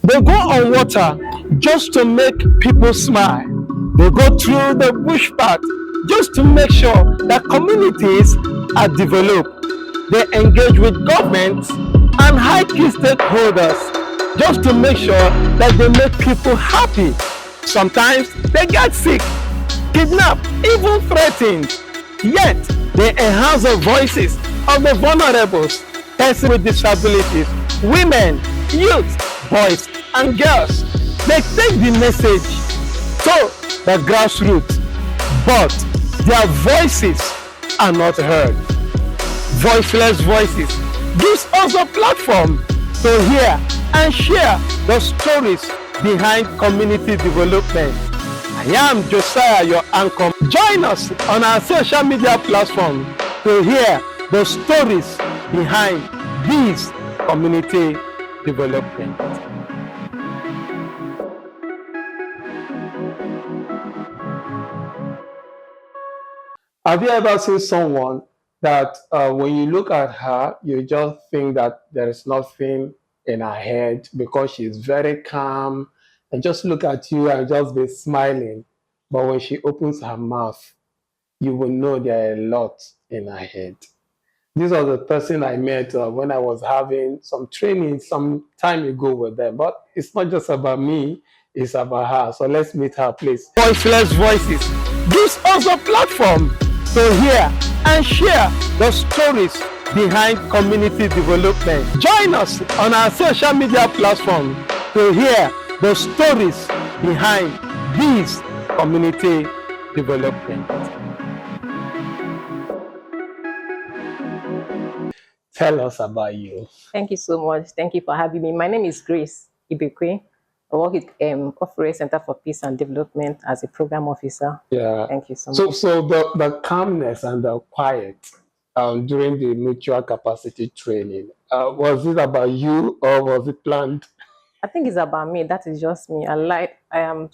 They go on water just to make people smile. They go through the bush path just to make sure that communities are developed. They engage with governments and high key stakeholders just to make sure that they make people happy. Sometimes they get sick, kidnapped, even threatened. Yet they enhance the voices of the vulnerables, persons with disabilities, women, youth, boys, and girls. They take the message to the grassroots, but their voices are not heard. Voiceless Voices gives us a platform to hear and share the stories behind community development. I am Josiah, your anchor. Join us on our social media platform to hear the stories behind these community development. Have you ever seen someone that when you look at her, you just think that there is nothing in her head because she's very calm and just look at you and just be smiling. But when she opens her mouth, you will know there are a lot in her head. This was the person I met when I was having some training some time ago with them. But it's not just about me, it's about her. So let's meet her, please. Voiceless Voices gives us a platform to hear and share the stories behind community development. Join us on our social media platform to hear the stories behind these community development. Tell us about you. Thank you so much. Thank you for having me. My name is Grace Ibekwe. I work with Ofure Center for Peace and Development as a program officer. Yeah. Thank you so much. So the calmness and the quiet during the mutual capacity training, was it about you or was it planned? I think it's about me. That is just me. I'm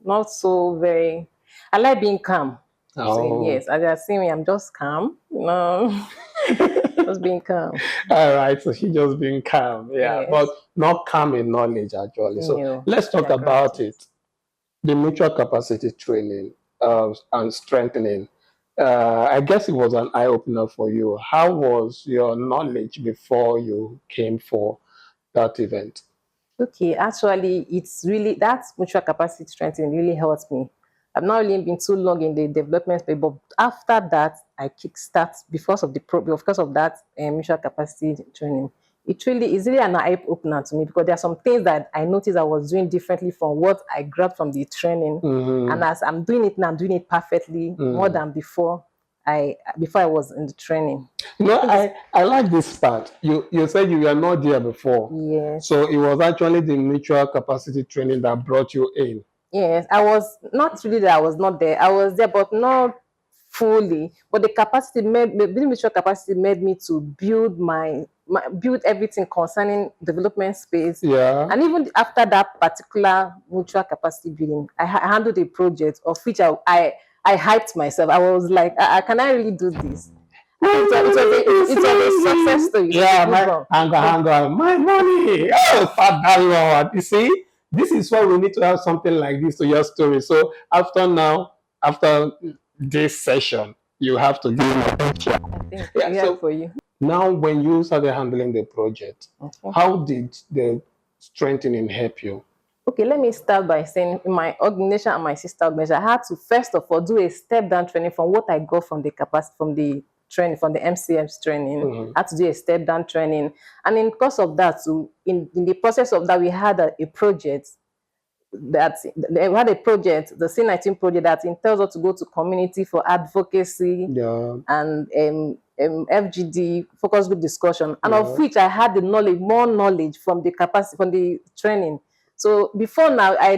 not so very, I like being calm. So yes, as you see me, I'm just calm. Just being calm. All right, so she just being calm, yeah, Yes. but not calm in knowledge actually. So No, let's talk about it. The mutual capacity training and strengthening. I guess it was an eye opener for you. How was your knowledge before you came for that event? Okay, actually, it's really that mutual capacity strengthening really helps me. I've not really been too long in the development space, but after that, I kickstart because of that mutual capacity training. It really is really an eye opener to me because there are some things that I noticed I was doing differently from what I grabbed from the training, and as I'm doing it now, I'm doing it perfectly more than before I was in the training. You know, I like this part. You said you were not there before. Yes. So it was actually the mutual capacity training that brought you in. Yes, I was not really there. I was not there. I was there, but not fully. But the mutual capacity made me to build build everything concerning development space. Yeah. And even after that particular mutual capacity building, I handled a project of which I hyped myself. I was like, can I really do this? It was a success story. Yeah, hang on. My money. Oh, Father Lord. You see, this is why we need to have something like this to your story. So after this session, you have to give me a picture. So for you. Now, when you started handling the project, how did the strengthening help you? Okay, let me start by saying in my organization and my sister organization, I had to first of all do a step down training from what I got from the capacity from the training, from the MCM's training. I had to do a step down training. And in course of that, in the process of that, we had a project the C19 project that entails us to go to community for advocacy and FGD, focus group discussion, and of which I had more knowledge from the capacity, from the training. So before now, I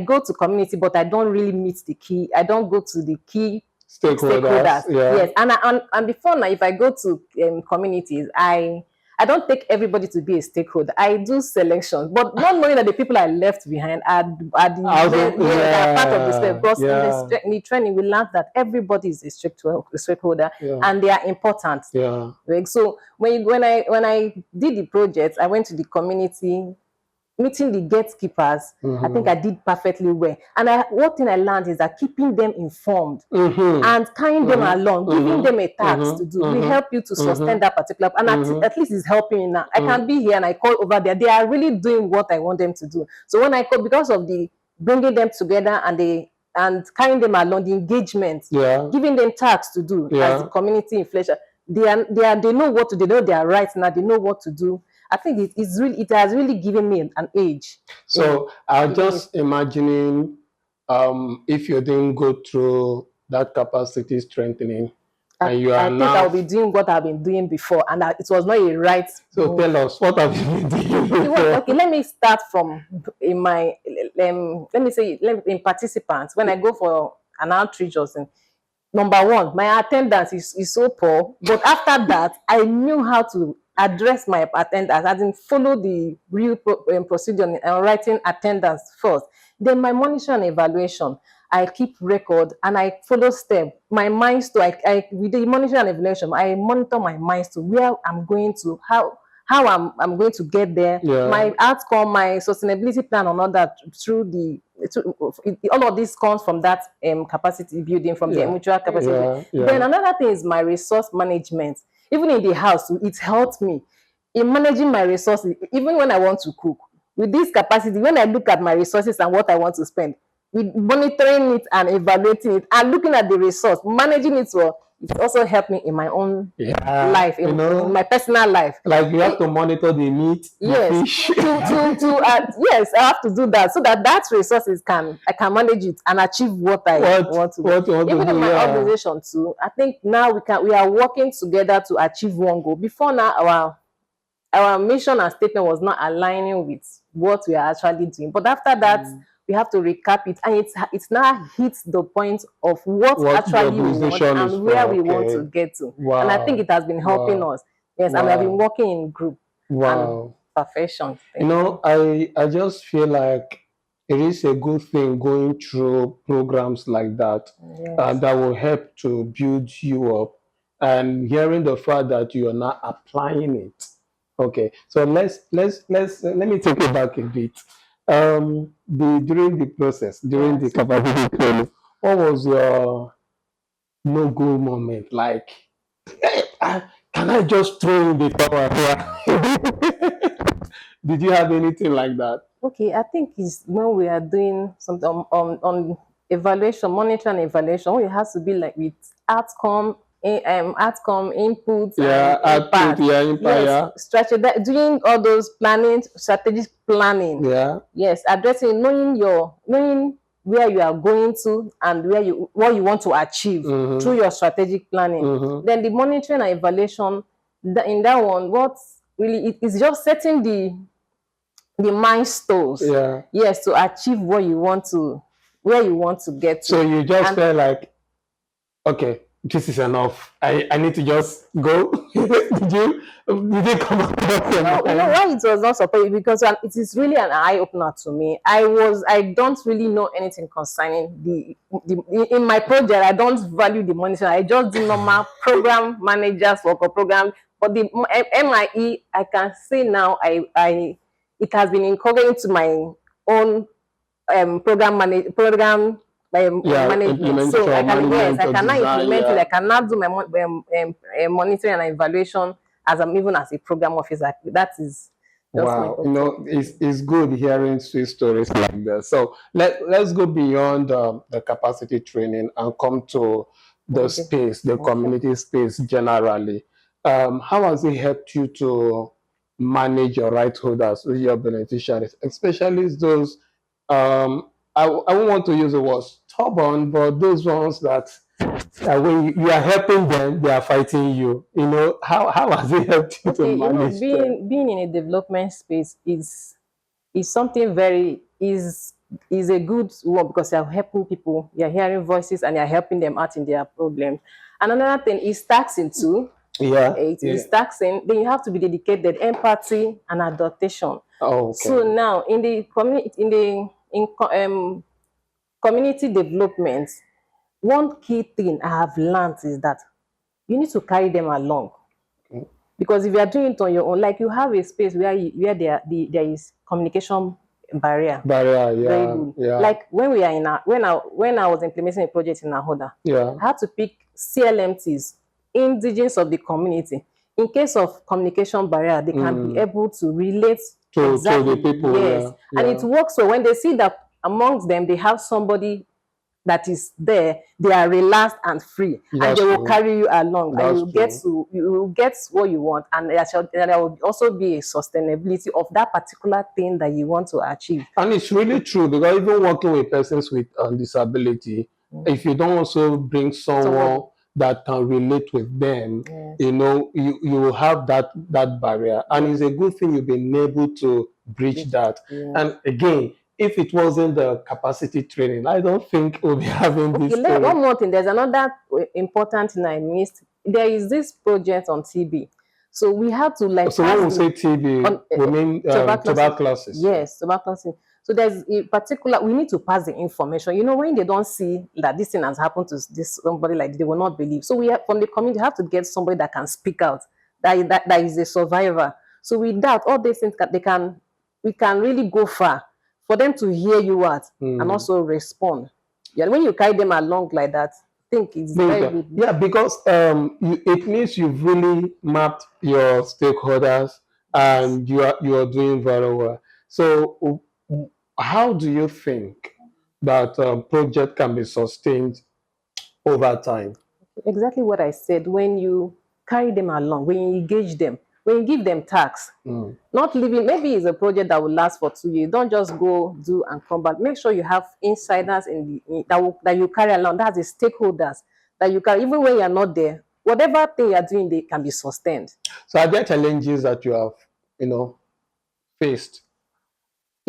go to community, but I don't really meet the key. I don't go to the key stakeholders. Yes, and before now, if I go to communities, I don't take everybody to be a stakeholder. I do selections, but not knowing that the people I left behind are part of the step. Because in the training, we learned that everybody is a stakeholder and they are important. So when I did the project, I went to the community meeting the gatekeepers, I think I did perfectly well. And one thing I learned is that keeping them informed and carrying them along, giving them a task to do, will help you to sustain that particular. And at least it's helping you now. I can be here and I call over there. They are really doing what I want them to do. So when I call, because of the bringing them together and carrying them along, the engagement, giving them tasks to do as the community inflation, they know what to do. They know their rights now. They know what to do. I think it has really given me an age. So I'm just imagining if you didn't go through that capacity strengthening, and you are I think I'll be doing what I've been doing before, and it was not a right. So tell us, what have you been doing before? Okay, let me start from in my let me say in participants. When I go for an outreach or something, number one, my attendance is so poor. But after that, I knew how to address my attendance. I didn't follow the real procedure and writing attendance first. Then my monitoring and evaluation, I keep record and I follow step. My milestone, with the monitoring and evaluation, I monitor my milestone, where I'm going to, how I'm going to get there, my outcome, my sustainability plan, and all that through all of this comes from that capacity building, from the mutual capacity. Then another thing is my resource management. Even in the house, it helped me in managing my resources. Even when I want to cook, with this capacity, when I look at my resources and what I want to spend, with monitoring it and evaluating it and looking at the resource, managing it well, it also helped me in my own life, in my personal life. Like you have to monitor the meat, the fish. Yes, I have to do that so that resources I can manage it and achieve what I want to do. Even in my organization too, I think now we are working together to achieve one goal. Before now, our mission and statement was not aligning with what we are actually doing. But after that, we have to recap it, and it's now hits the point of what actually we want and where we want to get to. And I think it has been helping us. Yes, and I've been working in group and perfection. I just feel like it is a good thing going through programs like that that will help to build you up, and hearing the fact that you are not applying it. Okay, so let me take it back a bit. During the process, during the capacity training, what was your no-go moment? Like, can I just throw in the towel? Did you have anything like that? Okay, I think it's when we are doing something on evaluation, monitoring and evaluation, it has to be like with outcome inputs, impact, strategy, doing all those strategic planning. Yes, addressing, knowing where you are going to and what you want to achieve through your strategic planning. Then the monitoring and evaluation, in that one, what really it is just setting the milestones. Yes, to achieve where you want to get to. So you just felt like, okay, this is enough. I need to just go. did you come up with why it was not supposed, because it is really an eye opener to me. I don't really know anything concerning in my project. I don't value the monitoring. I just do normal program managers work or program. But the MIE, I can say now, it has been incorporated into my own program management. So I cannot implement it. I cannot do my monitoring and evaluation even as a program officer. That is wow. It's good hearing sweet stories like that. So let's go beyond the capacity training and come to the space, the community space generally. How has it helped you to manage your right holders, your beneficiaries, especially those I won't want to use the word stubborn, but those ones that when you are helping them, they are fighting you. How has it helped you to manage being in a development space is something is a good one, because you're helping people, you're hearing voices and you're helping them out in their problems. And another thing is taxing too. It is taxing. Then you have to be dedicated, empathy and adaptation. So now in the community, community development, one key thing I have learned is that you need to carry them along. Because if you are doing it on your own, like you have a space where there is communication barrier. Barrier, Very yeah, good. yeah, Like when we are in our, when I was implementing a project in Ahoda, yeah. I had to pick CLMTs, indigenous of the community. In case of communication barrier, they can be able to relate To the exactly. people, Yes, yeah, and it yeah. works. So when they see that amongst them they have somebody that is there, they are relaxed and free, and they That's will true. carry you along, and That's true. you will get what you want, and there will also be a sustainability of that particular thing that you want to achieve. And it's really true because even working with persons with disability, if you don't also bring Somebody, someone that can relate with them, yes, you know, you will have that barrier. And yes, it's a good thing you've been able to breach yes, that. yes. And again, if it wasn't the capacity training, I don't think we'll be having Okay, this thing. one more thing. There's another important thing I missed. There is this project on TB, so we have to like So when pass we say the TB, on we mean tuberculosis. tuberculosis. Yes, tuberculosis. So there's a particular. We need to pass the information. You know, when they don't see that this thing has happened to this somebody, like they will not believe. So we have, from the community, have to get somebody that can speak out. That is a survivor. So with that, all these things we can really go far for them to hear you out and also respond. Yeah, when you carry them along like that, I think it's very good. Yeah, because it means you've really mapped your stakeholders Yes. and you are doing very well. So, how do you think that project can be sustained over time? Exactly what I said. When you carry them along, when you engage them, when you give them tasks, not leaving, maybe it's a project that will last for 2 years. Don't just go do and come back. Make sure you have insiders that you carry along. That's the stakeholders that you can, even when you're not there, whatever thing you're doing, they can be sustained. So, are there challenges that you have, you know, faced?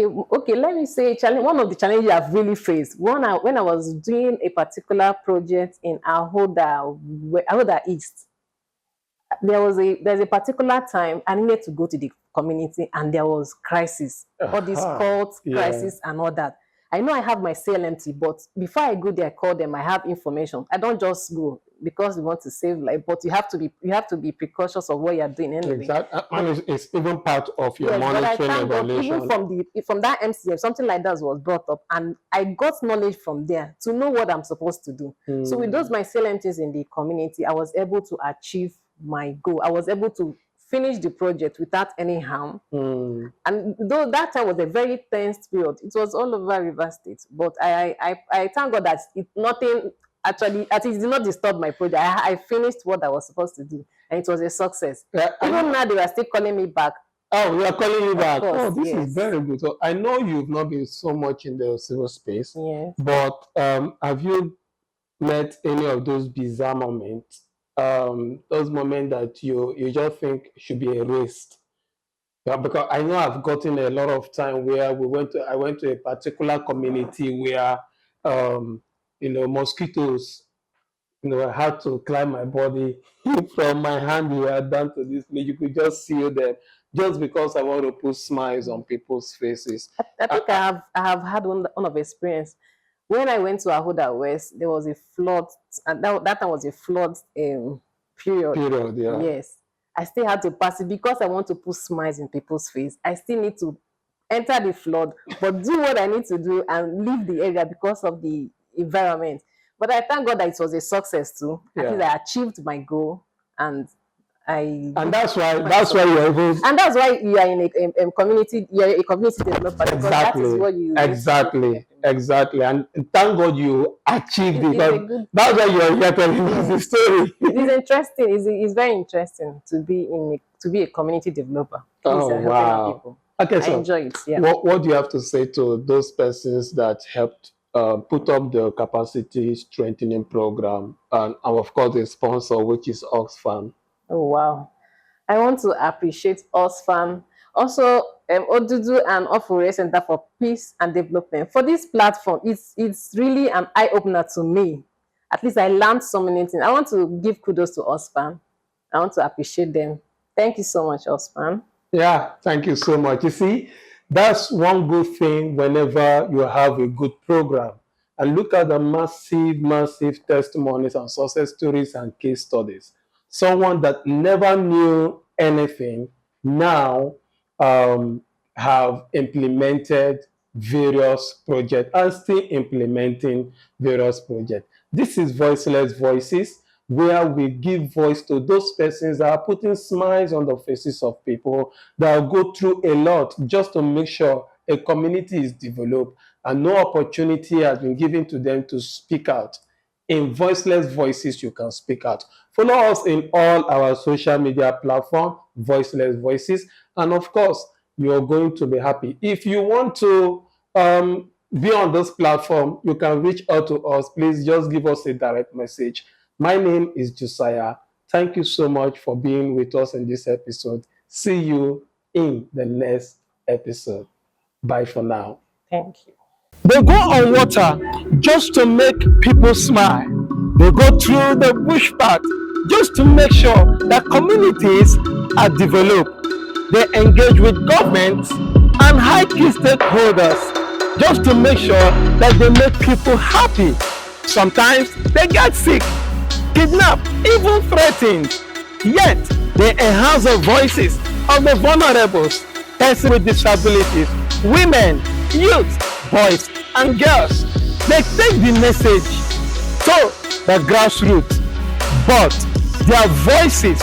Okay, let me say challenge. One of the challenges I've really faced when I was doing a particular project in Ahoda East, there's a particular time I needed to go to the community, and there was crisis, all these cult Yeah. crisis and all that. I know I have my CLMT, but before I go there, I call them. I have information. I don't just go because we want to save life, but you have to be precautious of what you're doing anyway. Exactly. And it's even part of your Yes, but I monitoring thank God, even evaluation. from that MCF, something like that was brought up, and I got knowledge from there to know what I'm supposed to do. So with those my CLMTs in the community, I was able to achieve my goal. I was able to finish the project without any harm. And though that time was a very tense period, it was all over River State. But I thank God that nothing actually, at least, did not disturb my project. I finished what I was supposed to do, and it was a success. Yeah, Even now, they were still calling me back. Oh, we are calling you Of back. course, Oh, this is yes. very good. So I know you've not been so much in the civil space, Yes. but have you met any of those bizarre moments? Those moments that you just think should be erased? Yeah, because I know I've gotten a lot of time where I went to a particular community where mosquitoes, I had to climb my body from my hand. You were down to this place. You could just see them just because I want to put smiles on people's faces. I think I have had one of experience. When I went to Ahoda West, there was a flood, and that time was a flood period. Period, yeah. Yes. I still had to pass it because I want to put smiles in people's face. I still need to enter the flood, but do what I need to do and leave the area because of the environment. But I thank God that it was a success too. At least I achieved my goal, and and that's why you're able. And that's why you are in a community. You're a community developer, because that is what you exactly. And thank God you achieved it. It's a good. That's why you're here telling us the story. It is interesting. It's very interesting to be a community developer. Oh, Helping wow. people. Okay, I so enjoy it. Yeah. what do you have to say to those persons that helped put up the capacity strengthening program and of course the sponsor, which is Oxfam? Oh wow. I want to appreciate Oxfam, also Odudu and Ofure Center for Peace and Development for this platform. It's really an eye opener to me. At least I learned so many things. I want to give kudos to Oxfam. I want to appreciate them. Thank you so much, Oxfam. Yeah, thank you so much. You see, that's one good thing whenever you have a good program. And look at the massive testimonies and success stories and case studies. someone that never knew anything now have implemented various projects and still implementing various projects. This is Voiceless Voices, where we give voice to those persons that are putting smiles on the faces of people that go through a lot just to make sure a community is developed and no opportunity has been given to them to speak out. In Voiceless Voices, you can speak out. Follow us in all our social media platforms, Voiceless Voices, and of course, you're going to be happy. If you want to be on this platform, you can reach out to us. Please just give us a direct message. My name is Josiah. Thank you so much for being with us in this episode. See you in the next episode. Bye for now. Thank you. They go on water just to make people smile. They go through the bush path just to make sure that communities are developed. They engage with governments and high key stakeholders just to make sure that they make people happy. Sometimes they get sick, kidnapped, even threatened. Yet they enhance the voices of the vulnerables, persons with disabilities, women, youth, boys and girls. They take the message to the grassroots, but their voices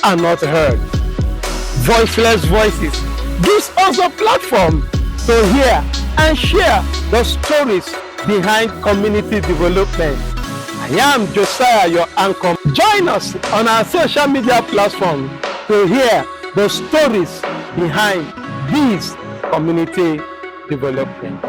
are not heard. Voiceless Voices gives us a platform to hear and share the stories behind community development. I am Josiah, your anchor. Join us on our social media platform to hear the stories behind these community development.